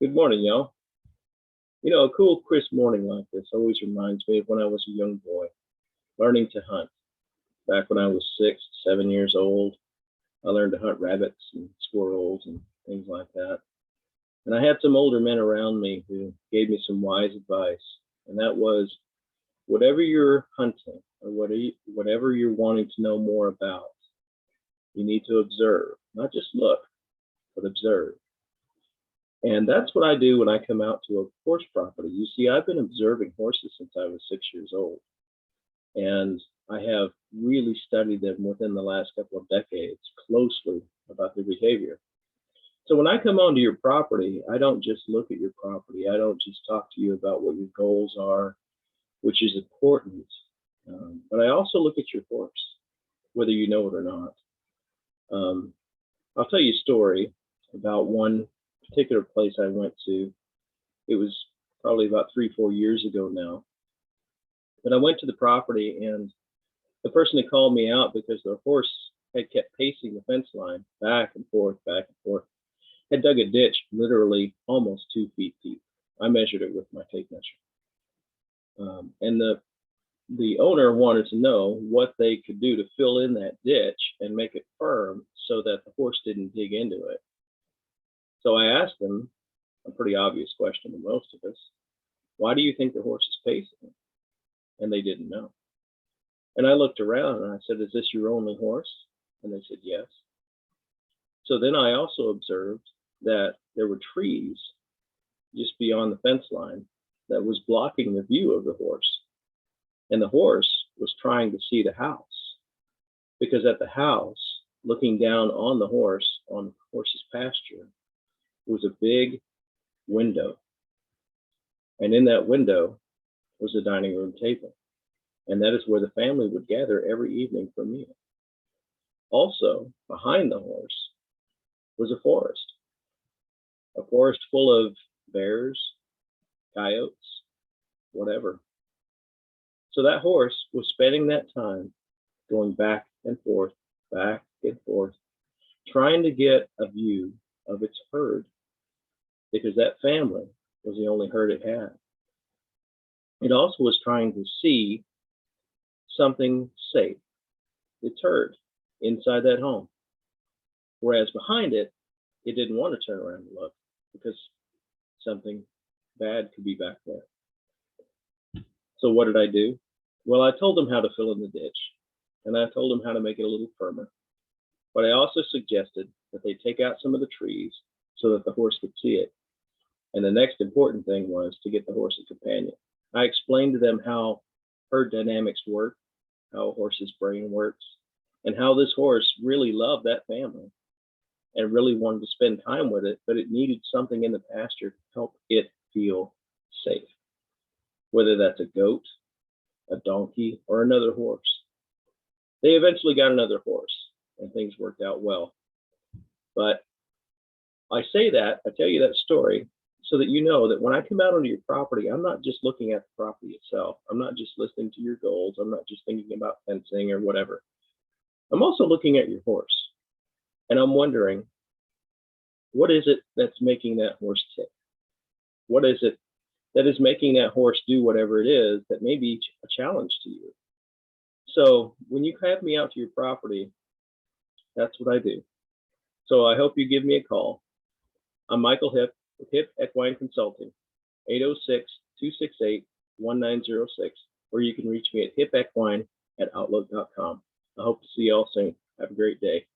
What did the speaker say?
Good morning, y'all. A cool, crisp morning like this always reminds me of when I was a young boy, learning to hunt. Back when I was 6, 7 years old, I learned to hunt rabbits and squirrels and things like that. And I had some older men around me who gave me some wise advice. And that was whatever you're hunting or whatever you're wanting to know more about, you need to observe, not just look, but observe. And that's what I do when I come out to a horse property. You see, I've been observing horses since I was 6 years old, and I have really studied them within the last couple of decades closely about their behavior. So when I come onto your property, I don't just look at your property. I don't just talk to you about what your goals are, which is important, but I also look at your horse, whether you know it or not. I'll tell you a story about one particular place I went to. It was probably about 3, 4 years ago now. But I went to the property, and the person had called me out because their horse had kept pacing the fence line back and forth, had dug a ditch literally almost 2 feet deep. I measured it with my tape measure. And the owner wanted to know what they could do to fill in that ditch and make it firm so that the horse didn't dig into it. So I asked them a pretty obvious question to most of us: why do you think the horse is pacing? And they didn't know. And I looked around and I said, is this your only horse? And they said, yes. So then I also observed that there were trees just beyond the fence line that was blocking the view of the horse. And the horse was trying to see the house, because at the house, looking down on the horse's pasture, was a big window. And in that window was a dining room table. And that is where the family would gather every evening for a meal. Also, behind the horse was a forest full of bears, coyotes, whatever. So that horse was spending that time going back and forth, trying to get a view of its herd, because that family was the only herd it had. It also was trying to see something safe, its herd, inside that home. Whereas behind it, it didn't want to turn around and look because something bad could be back there. So what did I do? Well, I told them how to fill in the ditch, and I told them how to make it a little firmer. But I also suggested that they take out some of the trees so that the horse could see it. And the next important thing was to get the horse a companion. I explained to them how herd dynamics work, how a horse's brain works, and how this horse really loved that family and really wanted to spend time with it, but it needed something in the pasture to help it feel safe, whether that's a goat, a donkey, or another horse. They eventually got another horse, and things worked out well. But I tell you that story so that you know that when I come out onto your property, I'm not just looking at the property itself. I'm not just listening to your goals. I'm not just thinking about fencing or whatever. I'm also looking at your horse, and I'm wondering, what is it that's making that horse tick? What is it that is making that horse do whatever it is that may be a challenge to you? So when you have me out to your property, that's what I do. So I hope you give me a call. I'm Michael Hipp with Hipp Equine Consulting, 806-268-1906, or you can reach me at hippequine@outlook.com. I hope to see you all soon. Have a great day.